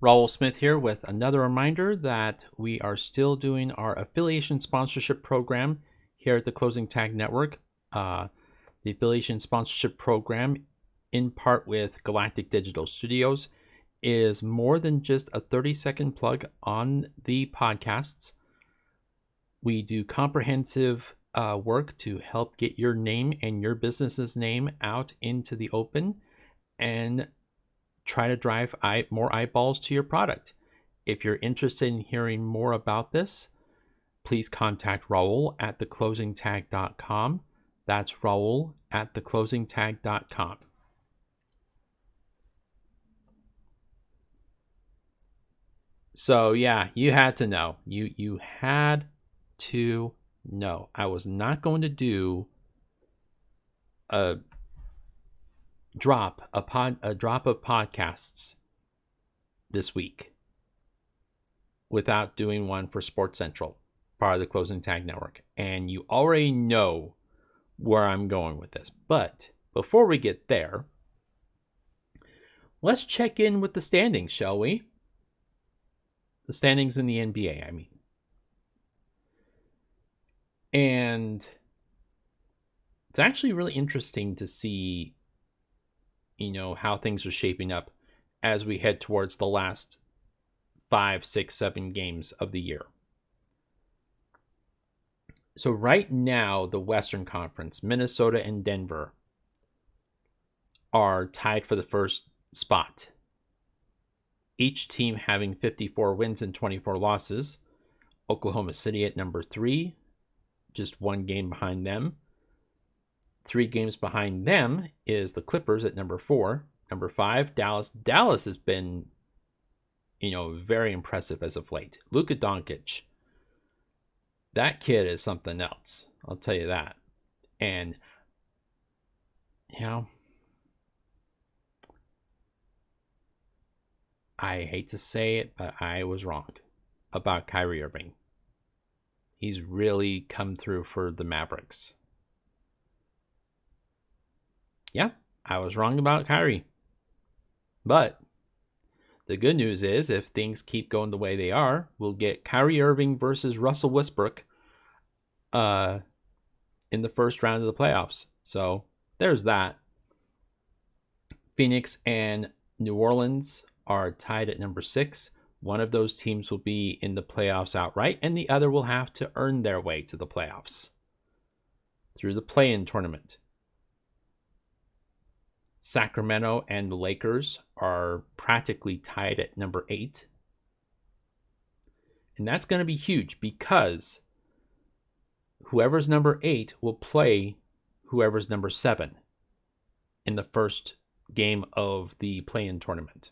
Raul Smith here with another reminder that we are still doing our affiliation sponsorship program here at the Closing Tag Network. The affiliation sponsorship program, in part with Galactic Digital Studios, is more than just a 30-second plug on the podcasts. We do comprehensive work to help get your name and your business's name out into the open and try to drive more eyeballs to your product. If you're interested in hearing more about this, please contact Raul at theclosingtag.com. That's Raul at theclosingtag.com. So yeah, you had to know. You had to know. I was not going to do a drop of podcasts this week without doing one for Sports Central, part of the Closing Tag Network. And you already know where I'm going with this. But before we get there, let's check in with the standings, shall we? The standings in the NBA, I mean. And it's actually really interesting to see, how things are shaping up as we head towards the last 5, 6, 7 games of the year. So right now, the Western Conference, Minnesota and Denver are tied for the first spot. Each team having 54 wins and 24 losses. Oklahoma City at number 3, just one game behind them. 3 games behind them is the Clippers at number 4. Number 5, Dallas. Dallas has been, very impressive as of late. Luka Doncic. That kid is something else. I'll tell you that. And, I hate to say it, but I was wrong about Kyrie Irving. He's really come through for the Mavericks. Yeah, I was wrong about Kyrie. But the good news is, if things keep going the way they are, we'll get Kyrie Irving versus Russell Westbrook in the first round of the playoffs. So there's that. Phoenix and New Orleans are tied at number 6. One of those teams will be in the playoffs outright, and the other will have to earn their way to the playoffs through the play-in tournament. Sacramento and the Lakers are practically tied at number 8. And that's going to be huge because whoever's number 8 will play whoever's number 7 in the first game of the play-in tournament.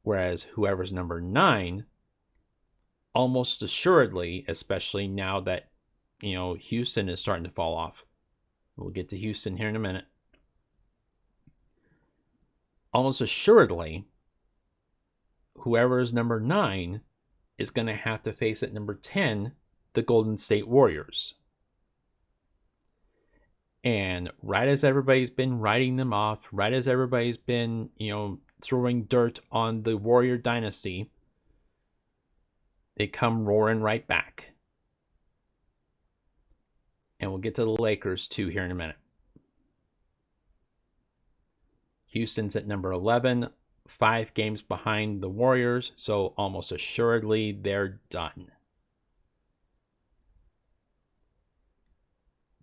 Whereas whoever's number 9, almost assuredly, especially now that, Houston is starting to fall off. We'll get to Houston here in a minute. Almost assuredly, whoever is number 9 is going to have to face at number 10, the Golden State Warriors. And right as everybody's been writing them off, right as everybody's been, throwing dirt on the Warrior dynasty, they come roaring right back. And we'll get to the Lakers too here in a minute. Houston's at number 11, 5 games behind the Warriors, so almost assuredly they're done.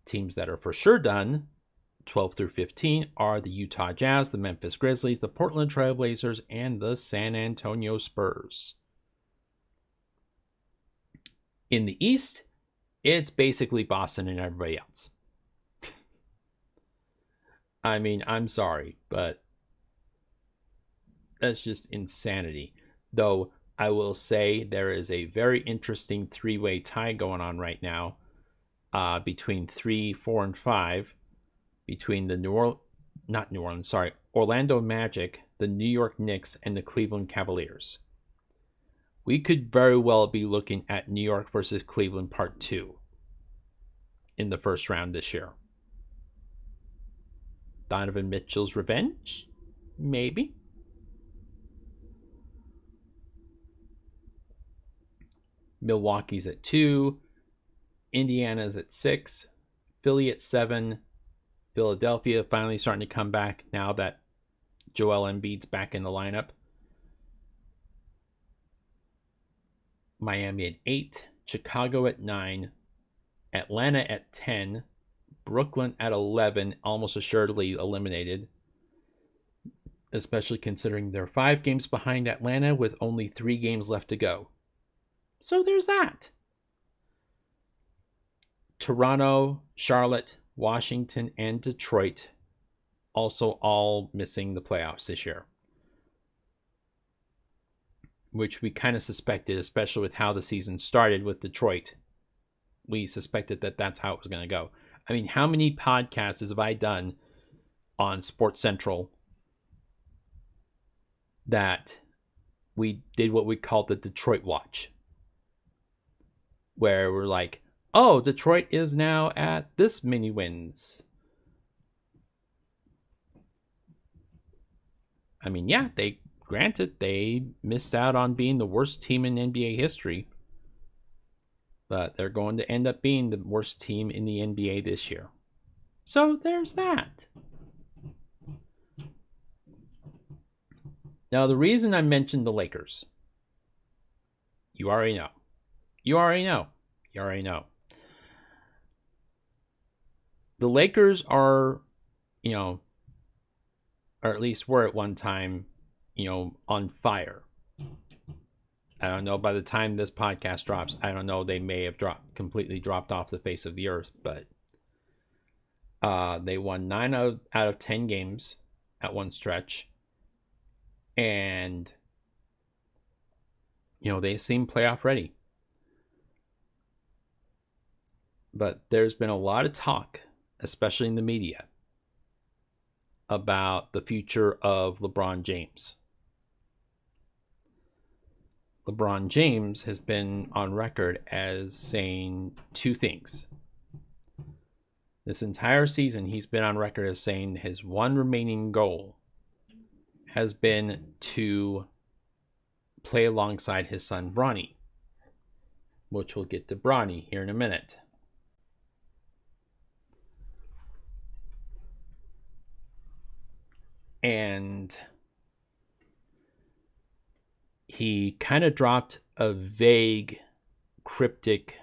Teams that are for sure done, 12 through 15, are the Utah Jazz, the Memphis Grizzlies, the Portland Trail Blazers, and the San Antonio Spurs. In the East, it's basically Boston and everybody else. I mean, I'm sorry, but that's just insanity. Though I will say there is a very interesting 3-way tie going on right now between 3, 4, and 5, between the Orlando Magic, the New York Knicks, and the Cleveland Cavaliers. We could very well be looking at New York versus Cleveland Part 2 in the first round this year. Donovan Mitchell's revenge? Maybe. Milwaukee's at 2. Indiana's at 6. Philly at 7. Philadelphia finally starting to come back now that Joel Embiid's back in the lineup. Miami at 8. Chicago at 9. Atlanta at 10. Brooklyn at 11, almost assuredly eliminated, especially considering they're 5 games behind Atlanta with only 3 games left to go. So there's that. Toronto, Charlotte, Washington, and Detroit also all missing the playoffs this year, which we kind of suspected, especially with how the season started with Detroit. We suspected that that's how it was going to go. I mean, how many podcasts have I done on Sports Central that we did what we called the Detroit Watch, where we're like, oh, Detroit is now at this many wins. I mean, yeah, they missed out on being the worst team in NBA history, but they're going to end up being the worst team in the NBA this year. So there's that. Now, the reason I mentioned the Lakers, you already know. The Lakers are, or at least were at one time, on fire. I don't know, by the time this podcast drops, I don't know, they may have completely dropped off the face of the earth, but they won 9 out of 10 games at one stretch. And, they seem playoff ready. But there's been a lot of talk, especially in the media, about the future of LeBron James. LeBron James has been on record as saying 2 things. This entire season, he's been on record as saying his one remaining goal has been to play alongside his son Bronny, which we'll get to Bronny here in a minute. And he kind of dropped a vague, cryptic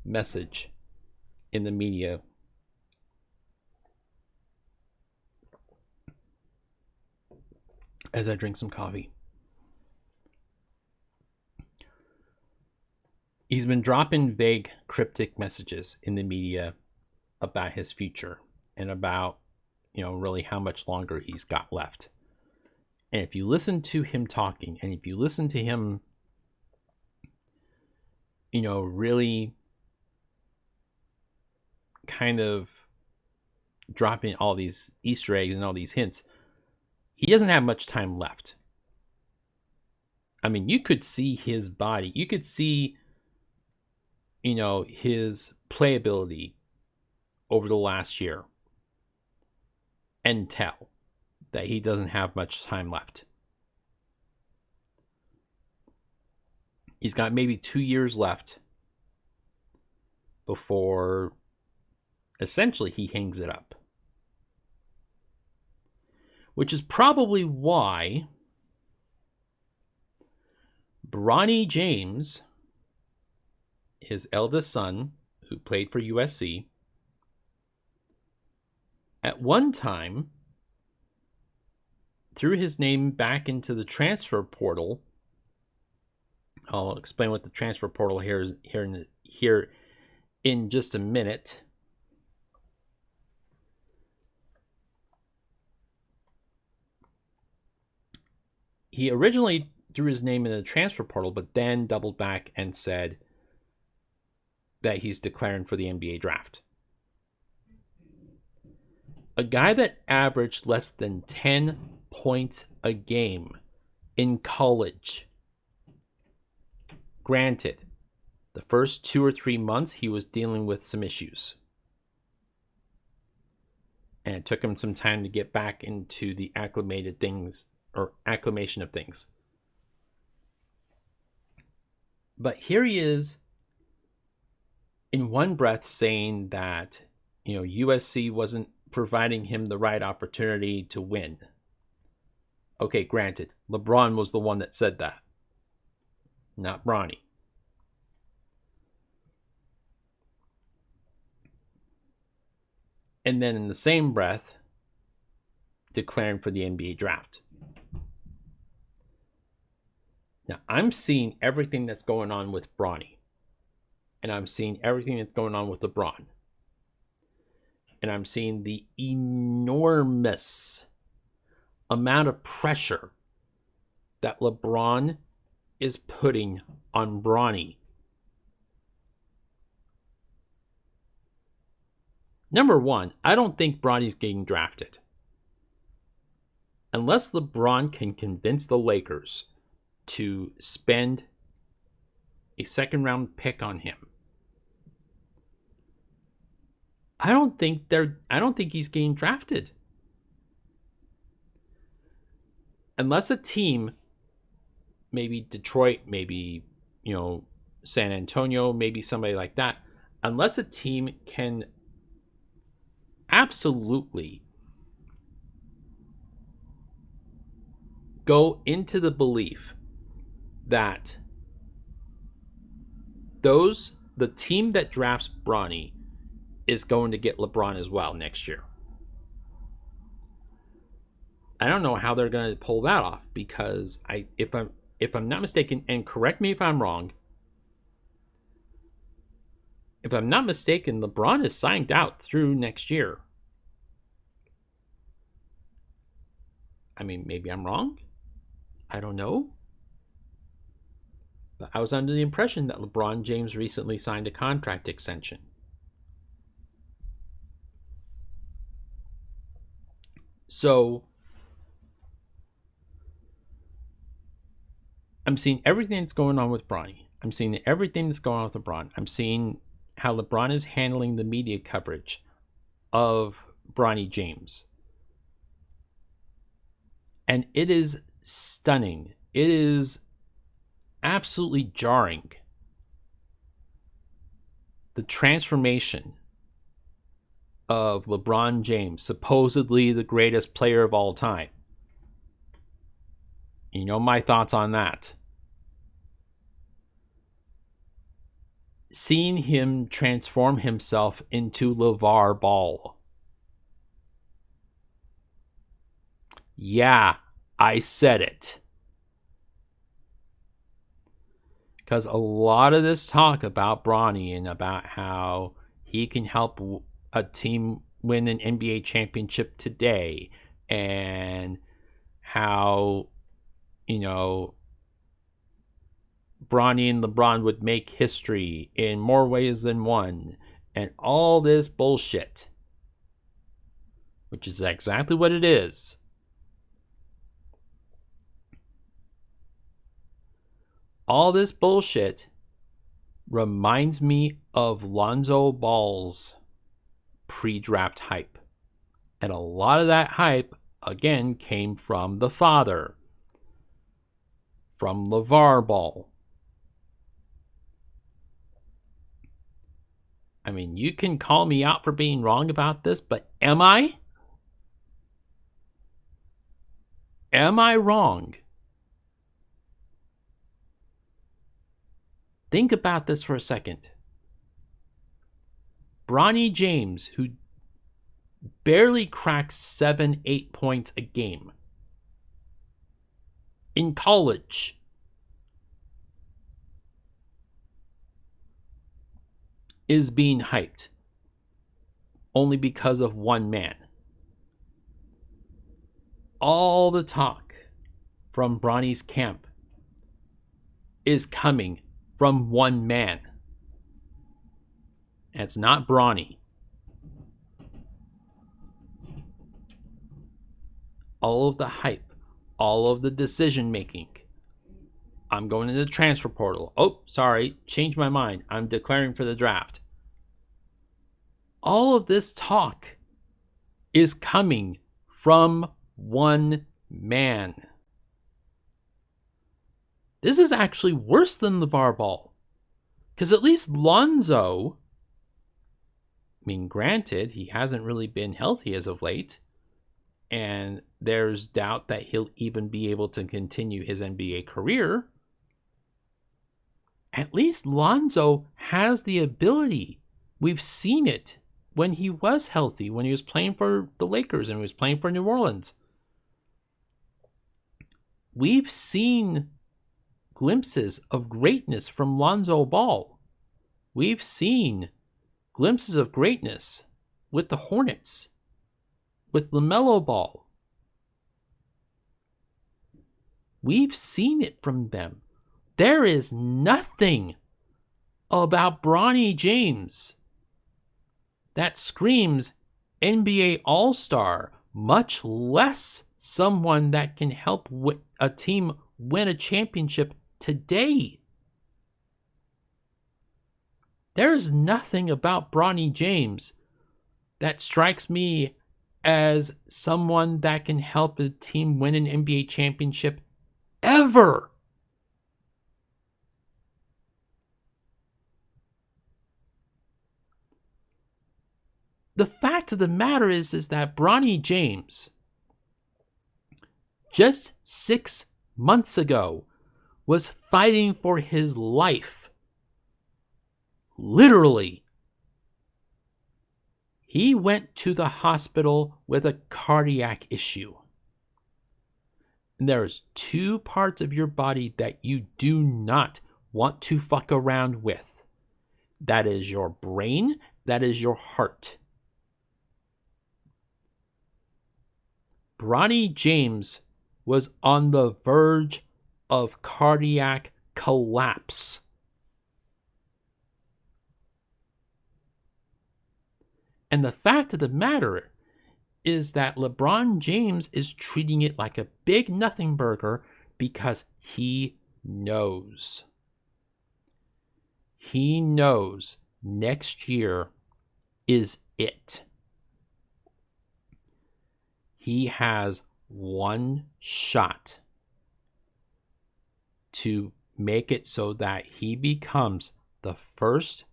message in the media. As I drink some coffee. He's been dropping vague, cryptic messages in the media about his future and about, really how much longer he's got left. And if you listen to him talking, and if you listen to him, really kind of dropping all these Easter eggs and all these hints, he doesn't have much time left. I mean, you could see his body. You could see, his playability over the last year and tell that he doesn't have much time left. He's got maybe 2 years left before essentially he hangs it up. Which is probably why Bronny James, his eldest son, who played for USC, at one time threw his name back into the transfer portal. I'll explain what the transfer portal here in just a minute. He originally threw his name in the transfer portal, but then doubled back and said that he's declaring for the NBA draft. A guy that averaged less than 10 points a game in college. Granted, the first 2 or 3 months he was dealing with some issues. And it took him some time to get back into the acclimation of things. But here he is in one breath saying that, USC wasn't providing him the right opportunity to win. Okay, granted, LeBron was the one that said that, not Bronny. And then in the same breath, declaring for the NBA draft. Now, I'm seeing everything that's going on with Bronny. And I'm seeing everything that's going on with LeBron. And I'm seeing the enormous amount of pressure that LeBron is putting on Bronny. Number one, I don't think Bronny's getting drafted. Unless LeBron can convince the Lakers to spend a second round pick on him, I don't think he's getting drafted. Unless a team, maybe Detroit, maybe, San Antonio, maybe somebody like that, unless a team can absolutely go into the belief that the team that drafts Bronny is going to get LeBron as well next year. I don't know how they're going to pull that off, because if I'm not mistaken, and correct me if I'm wrong, if I'm not mistaken, LeBron is signed out through next year. I mean, maybe I'm wrong. I don't know. But I was under the impression that LeBron James recently signed a contract extension. So I'm seeing everything that's going on with Bronny. I'm seeing everything that's going on with LeBron. I'm seeing how LeBron is handling the media coverage of Bronny James. And it is stunning. It is absolutely jarring. The transformation of LeBron James, supposedly the greatest player of all time. You know my thoughts on that. Seeing him transform himself into LeVar Ball. Yeah, I said it. Because a lot of this talk about Bronny and about how he can help a team win an NBA championship today, and how, Bronny and LeBron would make history in more ways than one, and all this bullshit, which is exactly what it is. All this bullshit reminds me of Lonzo Ball's pre-draft hype. And a lot of that hype, again, came from the father, from LeVar Ball. I mean, you can call me out for being wrong about this, but am I? Am I wrong? Think about this for a second. Bronny James, who barely cracks 7-8 points a game in college, is being hyped only because of one man. All the talk from Bronny's camp is coming from one man. And it's not Bronny. All of the hype, all of the decision making. I'm going to the transfer portal. Oh, sorry, changed my mind. I'm declaring for the draft. All of this talk is coming from one man. This is actually worse than LeVar Ball. Because at least Lonzo, I mean, granted, he hasn't really been healthy as of late, and there's doubt that he'll even be able to continue his NBA career. At least Lonzo has the ability. We've seen it when he was healthy, when he was playing for the Lakers and he was playing for New Orleans. We've seen glimpses of greatness from Lonzo Ball. We've seen glimpses of greatness with the Hornets, with LaMelo Ball. We've seen it from them. There is nothing about Bronny James that screams NBA All-Star, much less someone that can help a team win a championship today. There is nothing about Bronny James that strikes me as someone that can help a team win an NBA championship ever. The fact of the matter is that Bronny James, just 6 months ago, was fighting for his life. Literally. He went to the hospital with a cardiac issue. And there's 2 parts of your body that you do not want to fuck around with. That is your brain, that is your heart. Bronny James was on the verge of cardiac collapse. And the fact of the matter is that LeBron James is treating it like a big nothing burger because he knows. He knows next year is it. He has one shot to make it so that he becomes the first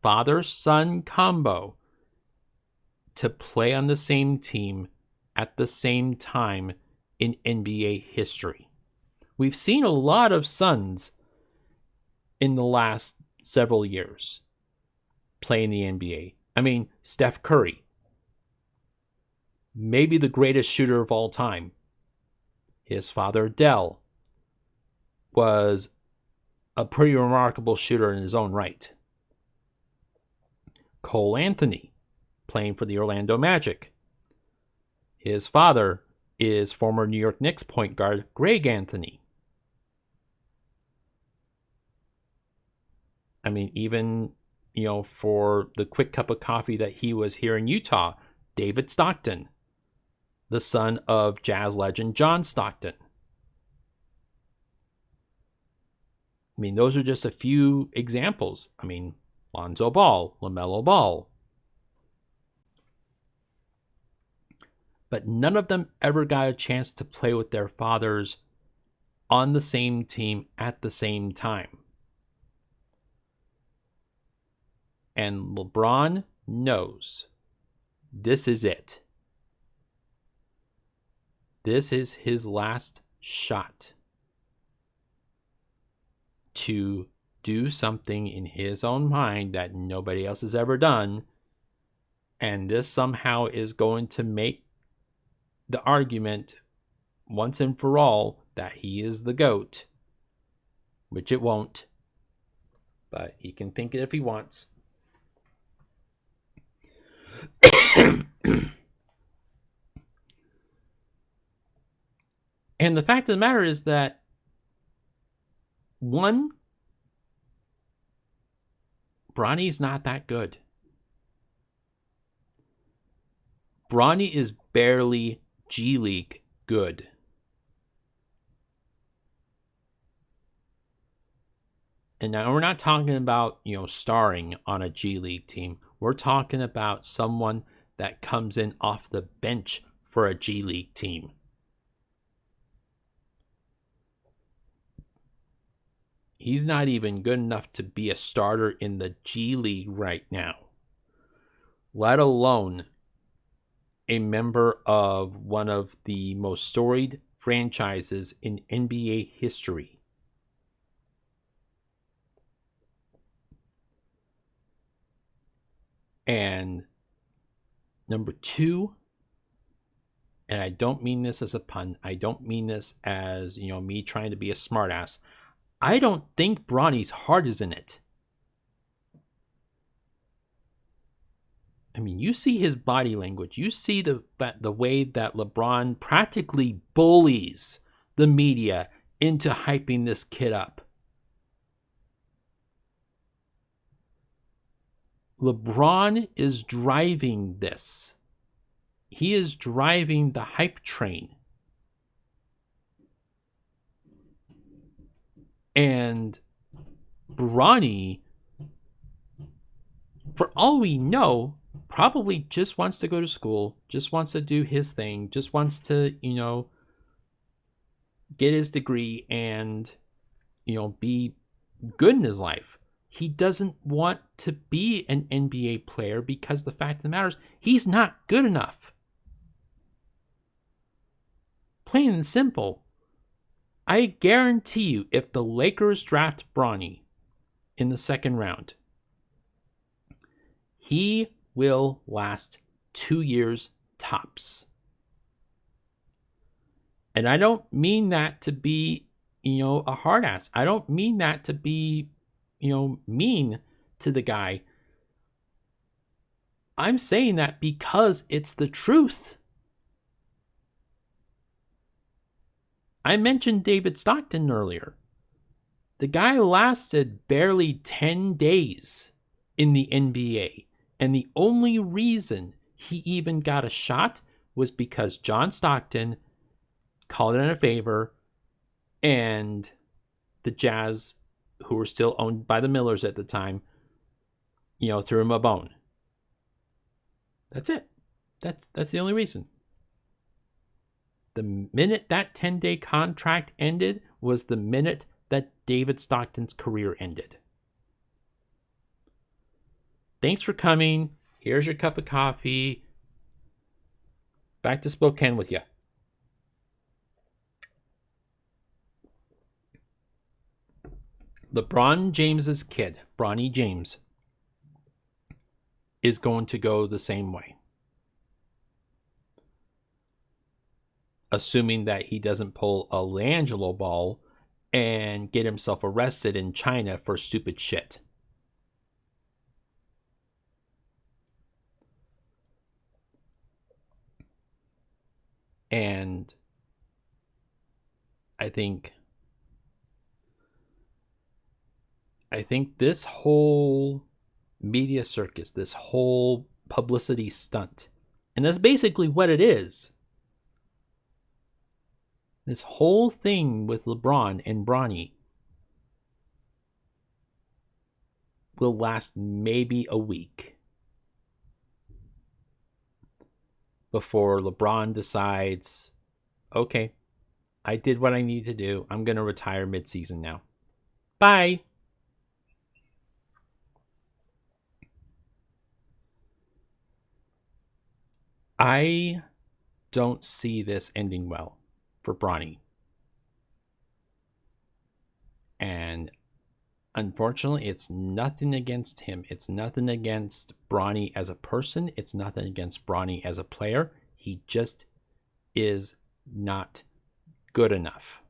father-son combo to play on the same team at the same time in NBA history. We've seen a lot of sons in the last several years play in the NBA. I mean, Steph Curry, maybe the greatest shooter of all time. His father, Dell, was a pretty remarkable shooter in his own right. Cole Anthony, playing for the Orlando Magic. His father is former New York Knicks point guard Greg Anthony. I mean, even, for the quick cup of coffee that he was here in Utah, David Stockton, the son of Jazz legend John Stockton. I mean, those are just a few examples. I mean, Lonzo Ball, LaMelo Ball. But none of them ever got a chance to play with their fathers on the same team at the same time. And LeBron knows this is it. This is his last shot to do something in his own mind that nobody else has ever done. And this somehow is going to make the argument once and for all that he is the GOAT, which it won't, but he can think it if he wants. And the fact of the matter is that, one, Bronny's not that good. Bronny is barely G League good. And now we're not talking about, starring on a G League team. We're talking about someone that comes in off the bench for a G League team. He's not even good enough to be a starter in the G League right now, let alone a member of one of the most storied franchises in NBA history. And number two, and I don't mean this as a pun, I don't mean this as, me trying to be a smartass. I don't think Bronny's heart is in it. I mean, you see his body language. You see the way that LeBron practically bullies the media into hyping this kid up. LeBron is driving this. He is driving the hype train. And Bronny, for all we know, probably just wants to go to school, just wants to do his thing, just wants to, get his degree and, be good in his life. He doesn't want to be an NBA player because the fact of the matter is he's not good enough. Plain and simple. I guarantee you, if the Lakers draft Bronny in the second round, he will last 2 years tops. And I don't mean that to be, a hard ass. I don't mean that to be, mean to the guy. I'm saying that because it's the truth. I mentioned David Stockton earlier. The guy lasted barely 10 days in the NBA. And the only reason he even got a shot was because John Stockton called it in a favor and the Jazz, who were still owned by the Millers at the time, threw him a bone. That's it. That's the only reason. The minute that 10-day contract ended was the minute that David Stockton's career ended. Thanks for coming. Here's your cup of coffee. Back to Spokane with you. LeBron James's kid, Bronny James, is going to go the same way. Assuming that he doesn't pull a LaAngelo ball and get himself arrested in China for stupid shit. And I think this whole media circus, this whole publicity stunt, and that's basically what it is. This whole thing with LeBron and Bronny will last maybe a week before LeBron decides, okay, I did what I need to do. I'm going to retire mid-season now. Bye. I don't see this ending well for Bronny. And unfortunately, it's nothing against him. It's nothing against Bronny as a person. It's nothing against Bronny as a player. He just is not good enough.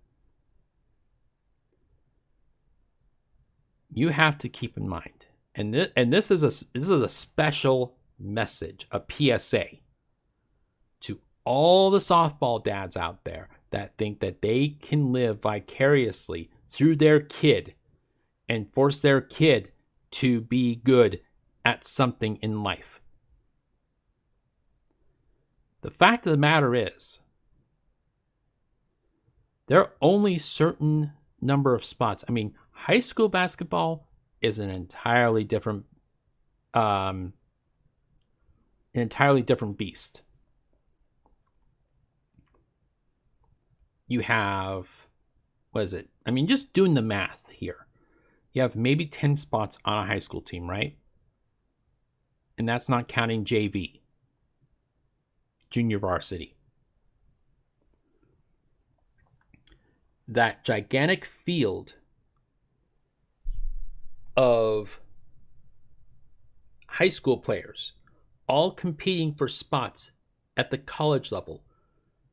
You have to keep in mind, and this is a special message, a PSA to all the softball dads out there that think that they can live vicariously through their kid and force their kid to be good at something in life. The fact of the matter is, there are only certain number of spots. I mean, high school basketball is an entirely different beast. You have, what is it? I mean, just doing the math here. you have maybe 10 spots on a high school team, right? And that's not counting JV, junior varsity. That gigantic field of high school players all competing for spots at the college level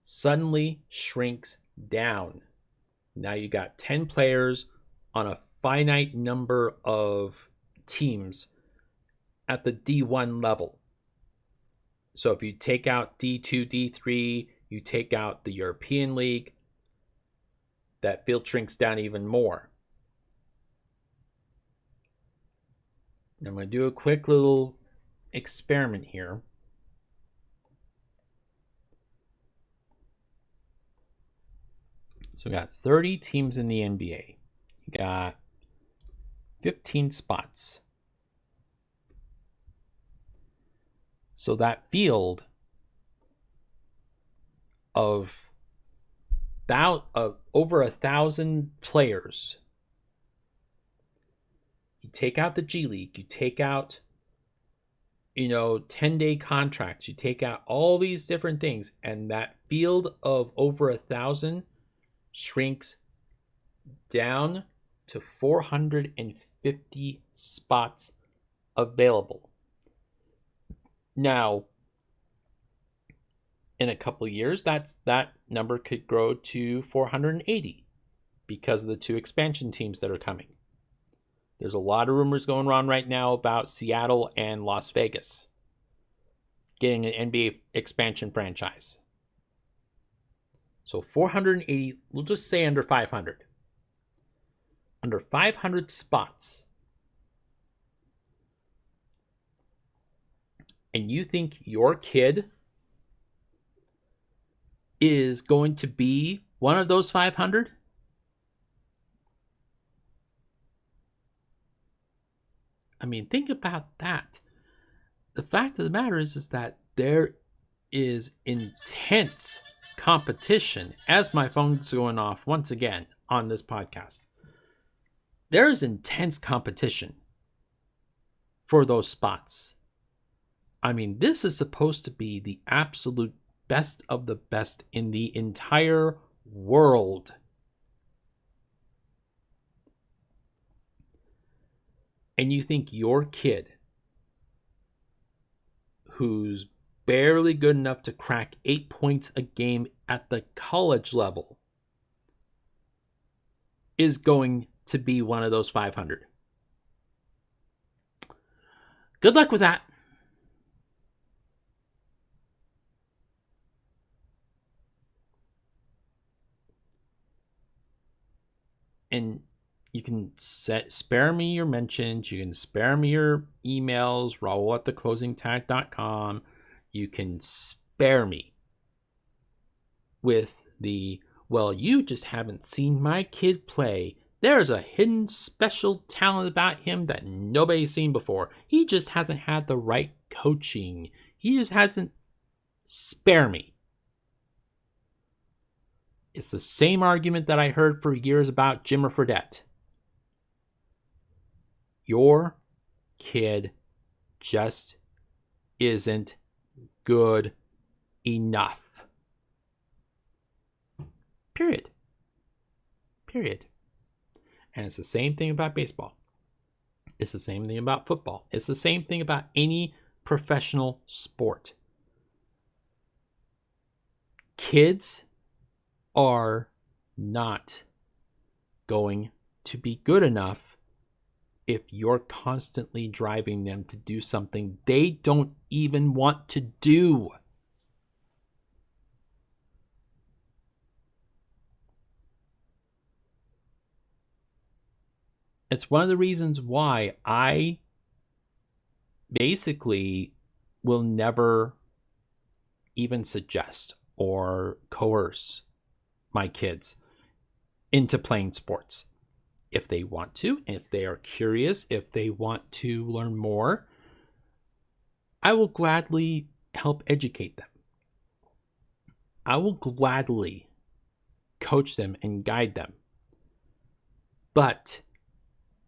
suddenly shrinks down. Now you got 10 players on a finite number of teams at the D1 level. So if you take out D2, D3, you take out the European League, that field shrinks down even more. I'm going to do a quick little experiment here. So we got 30 teams in the NBA. You got 15 spots. So that field of over 1,000 players, you take out the G League, you take out 10-day contracts, you take out all these different things, and that field of over 1,000 shrinks down to 450 spots available. Now, in a couple of years, that number could grow to 480 because of the 2 expansion teams that are coming. There's a lot of rumors going on right now about Seattle and Las Vegas getting an NBA expansion franchise. So 480, we'll just say under 500. Under 500 spots. And you think your kid is going to be one of those 500? I mean, think about that. The fact of the matter is that there is intense competition, as my phone's going off once again on this podcast. There is intense competition for those spots. I mean, this is supposed to be the absolute best of the best in the entire world. And you think your kid, who's barely good enough to crack 8 points a game at the college level, is going to be one of those 500? Good luck with that. And you can spare me your mentions. You can spare me your emails, Raul at theclosingtag.com. You can spare me with well, you just haven't seen my kid play. There's a hidden special talent about him that nobody's seen before. He just hasn't had the right coaching. He just hasn't. Spare me. It's the same argument that I heard for years about Jimmer Fredette. Your kid just isn't good enough. Period. And it's the same thing about baseball. It's the same thing about football. It's the same thing about any professional sport. Kids are not going to be good enough if you're constantly driving them to do something they don't even want to do. It's one of the reasons why I basically will never even suggest or coerce my kids into playing sports. If they want to, if they are curious, if they want to learn more, I will gladly help educate them. I will gladly coach them and guide them. But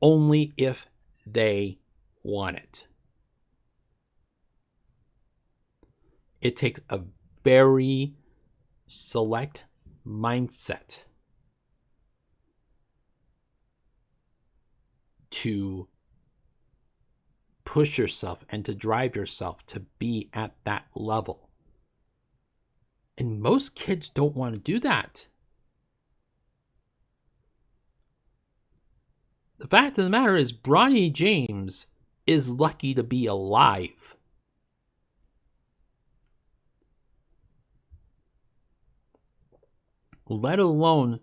only if they want it. It takes a very select mindset to push yourself and to drive yourself to be at that level. And most kids don't want to do that. The fact of the matter is, Bronny James is lucky to be alive. Let alone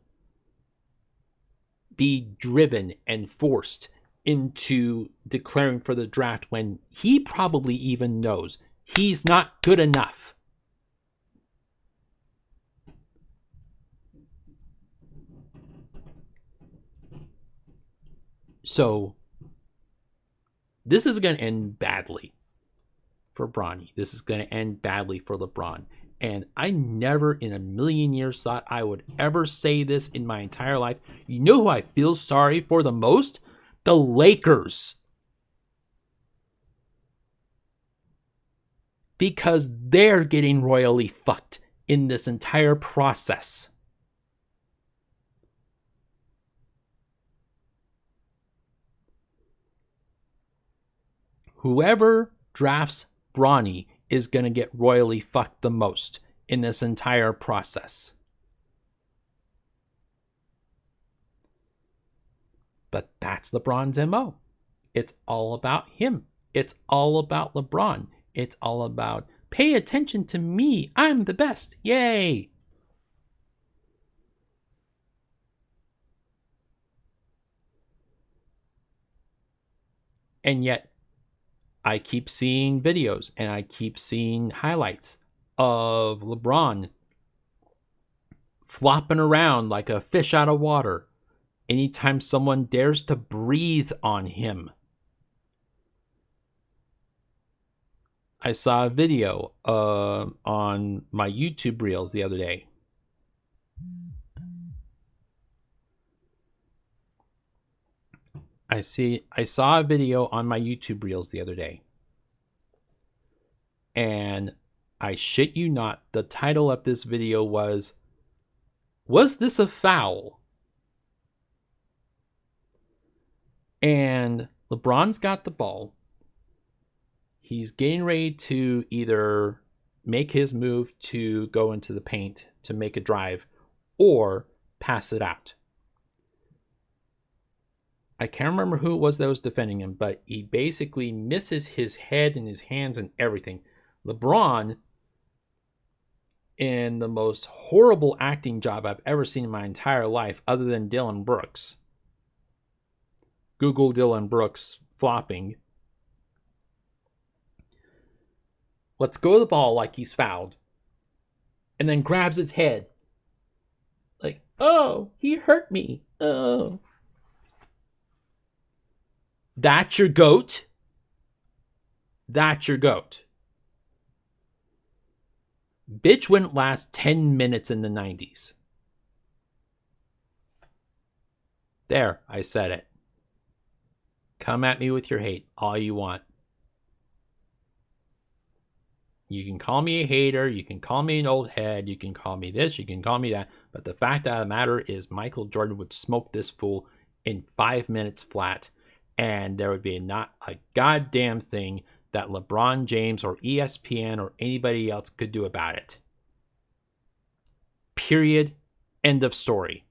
be driven and forced into declaring for the draft when he probably even knows he's not good enough. So this is going to end badly for Bronny. This is going to end badly for LeBron. And I never in a million years thought I would ever say this in my entire life. You know who I feel sorry for the most? The Lakers. Because they're getting royally fucked in this entire process. Whoever drafts Bronny is going to get royally fucked the most in this entire process. But that's LeBron's MO. It's all about him. It's all about LeBron. It's all about, pay attention to me. I'm the best. Yay. And yet, I keep seeing videos and I keep seeing highlights of LeBron flopping around like a fish out of water anytime someone dares to breathe on him. I saw a video on my YouTube Reels the other day. I saw a video on my YouTube Reels the other day. And I shit you not, the title of this video was this a foul? And LeBron's got the ball. He's getting ready to either make his move to go into the paint to make a drive or pass it out. I can't remember who it was that was defending him, but he basically misses his head and his hands and everything. LeBron, in the most horrible acting job I've ever seen in my entire life, other than Dylan Brooks. Google Dylan Brooks flopping. Let's go to the ball like he's fouled. And then grabs his head. Like, oh, he hurt me. Oh. That's your GOAT? That's your GOAT. Bitch wouldn't last 10 minutes in the 90s. There, I said it. Come at me with your hate all you want. You can call me a hater, you can call me an old head, you can call me this, you can call me that, but the fact of the matter is Michael Jordan would smoke this fool in 5 minutes flat, and there would be not a goddamn thing that LeBron James or ESPN or anybody else could do about it. Period. End of story.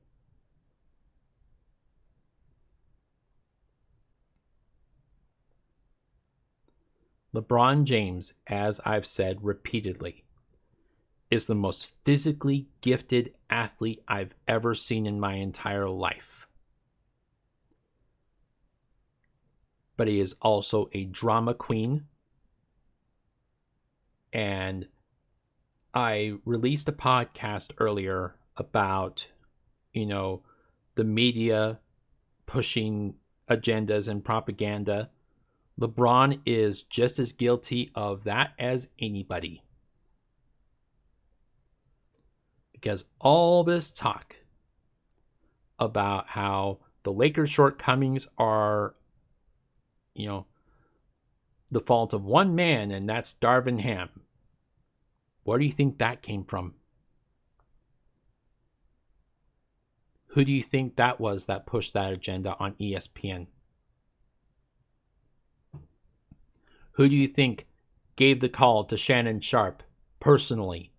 LeBron James, as I've said repeatedly, is the most physically gifted athlete I've ever seen in my entire life. But he is also a drama queen. And I released a podcast earlier about, the media pushing agendas and propaganda. LeBron is just as guilty of that as anybody. Because all this talk about how the Lakers' shortcomings are, the fault of one man, and that's Darvin Ham. Where do you think that came from? Who do you think that was that pushed that agenda on ESPN? Who do you think gave the call to Shannon Sharpe personally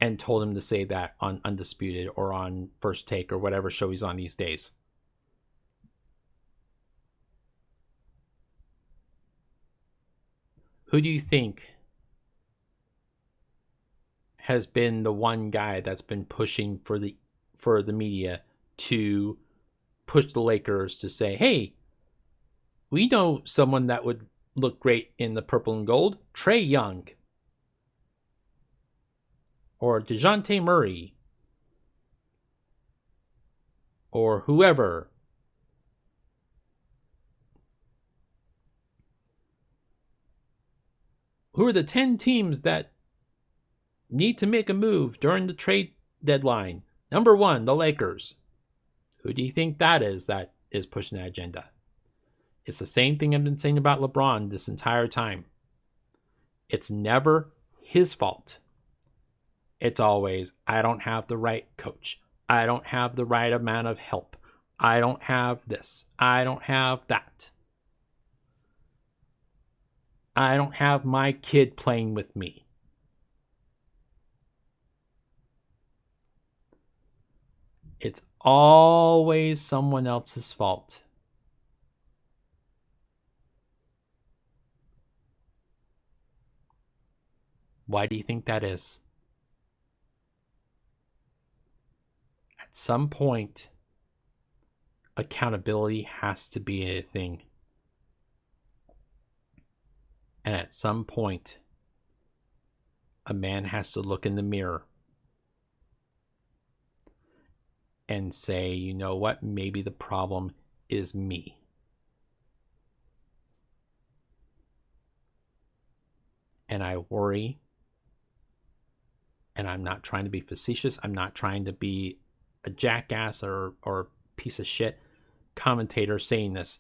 and told him to say that on Undisputed or on First Take or whatever show he's on these days? Who do you think has been the one guy that's been pushing for the media to push the Lakers to say, hey, we know someone that would look great in the purple and gold? Trae Young. Or DeJounte Murray. Or whoever. Who are the 10 teams that need to make a move during the trade deadline? Number 1, the Lakers. Who do you think that is pushing that agenda? It's the same thing I've been saying about LeBron this entire time. It's never his fault. It's always, I don't have the right coach. I don't have the right amount of help. I don't have this. I don't have that. I don't have my kid playing with me. It's always someone else's fault. Why do you think that is? At some point, accountability has to be a thing. And at some point, a man has to look in the mirror and say, you know what, maybe the problem is me. And I worry, and I'm not trying to be facetious, I'm not trying to be a jackass or piece of shit commentator saying this.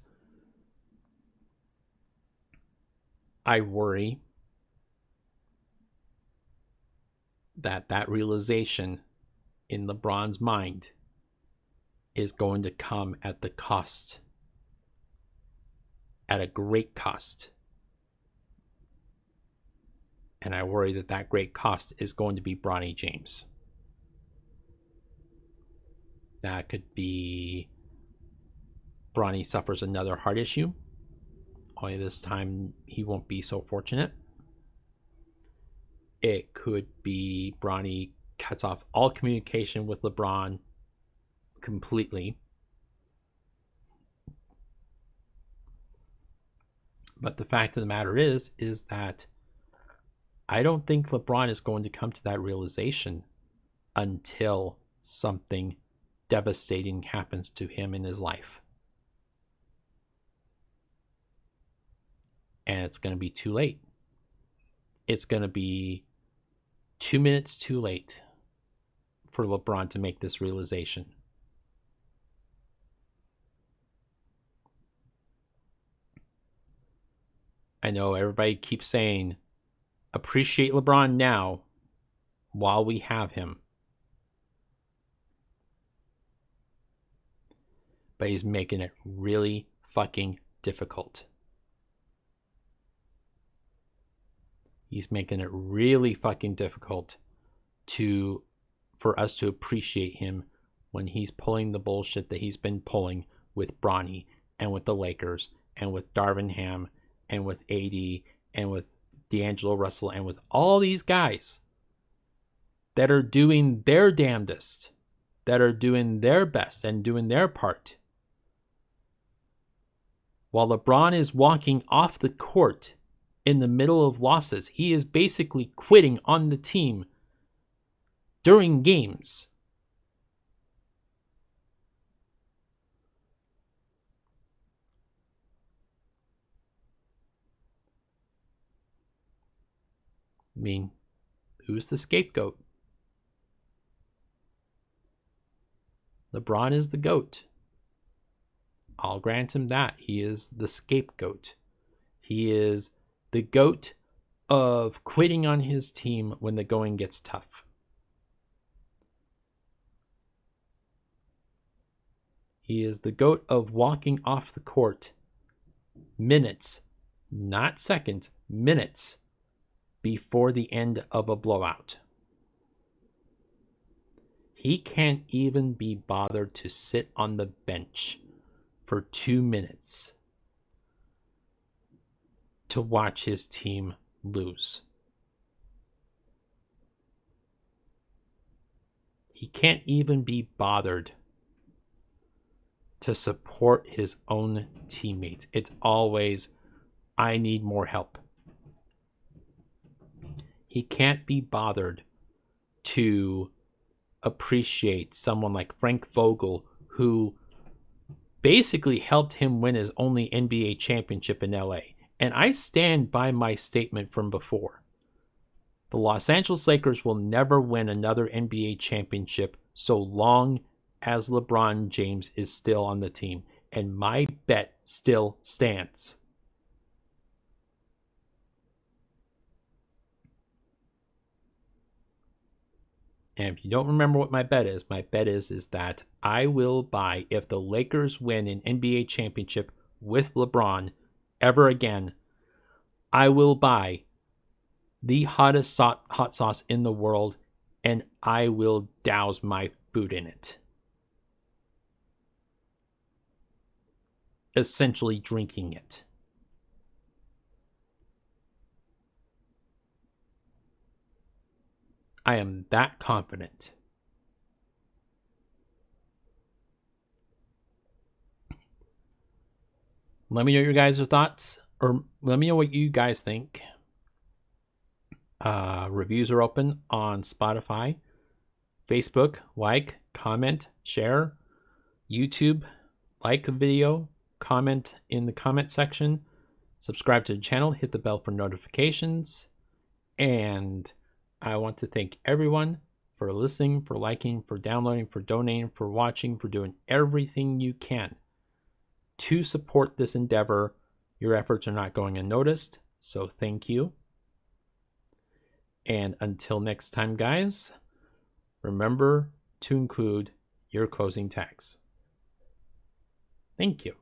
I worry that realization in LeBron's mind is going to come at the cost, at a great cost. And I worry that great cost is going to be Bronny James. That could be Bronny suffers another heart issue. Only this time he won't be so fortunate. It could be Bronny cuts off all communication with LeBron completely. But the fact of the matter is that I don't think LeBron is going to come to that realization until something devastating happens to him in his life. And it's going to be too late. It's going to be 2 minutes too late for LeBron to make this realization. I know everybody keeps saying, appreciate LeBron now while we have him. But he's making it really fucking difficult. He's making it really fucking difficult for us to appreciate him when he's pulling the bullshit that he's been pulling with Bronny and with the Lakers and with Darvin Ham and with AD and with D'Angelo Russell and with all these guys that are doing their damnedest, that are doing their best and doing their part. While LeBron is walking off the court in the middle of losses, he is basically quitting on the team during games. I mean, who's the scapegoat? LeBron is the GOAT. I'll grant him that. He is the scapegoat. He is the GOAT of quitting on his team when the going gets tough. He is the GOAT of walking off the court minutes, not seconds, minutes before the end of a blowout. He can't even be bothered to sit on the bench for 2 minutes to watch his team lose. He can't even be bothered to support his own teammates. It's always, I need more help. He can't be bothered to appreciate someone like Frank Vogel, who basically helped him win his only NBA championship in LA. And I stand by my statement from before. The Los Angeles Lakers will never win another NBA championship so long as LeBron James is still on the team. And my bet still stands. And if you don't remember what my bet is that I will buy, if the Lakers win an NBA championship with LeBron ever again, I will buy the hottest hot sauce in the world, and I will douse my food in it. Essentially drinking it. I am that confident. Let me know your guys' thoughts, or let me know what you guys think. Reviews are open on Spotify, Facebook. Like, comment, share. YouTube, like the video, comment in the comment section. Subscribe to the channel, hit the bell for notifications. And I want to thank everyone for listening, for liking, for downloading, for donating, for watching, for doing everything you can to support this endeavor. Your efforts are not going unnoticed, so thank you. And until next time, guys, remember to include your closing tags. Thank you.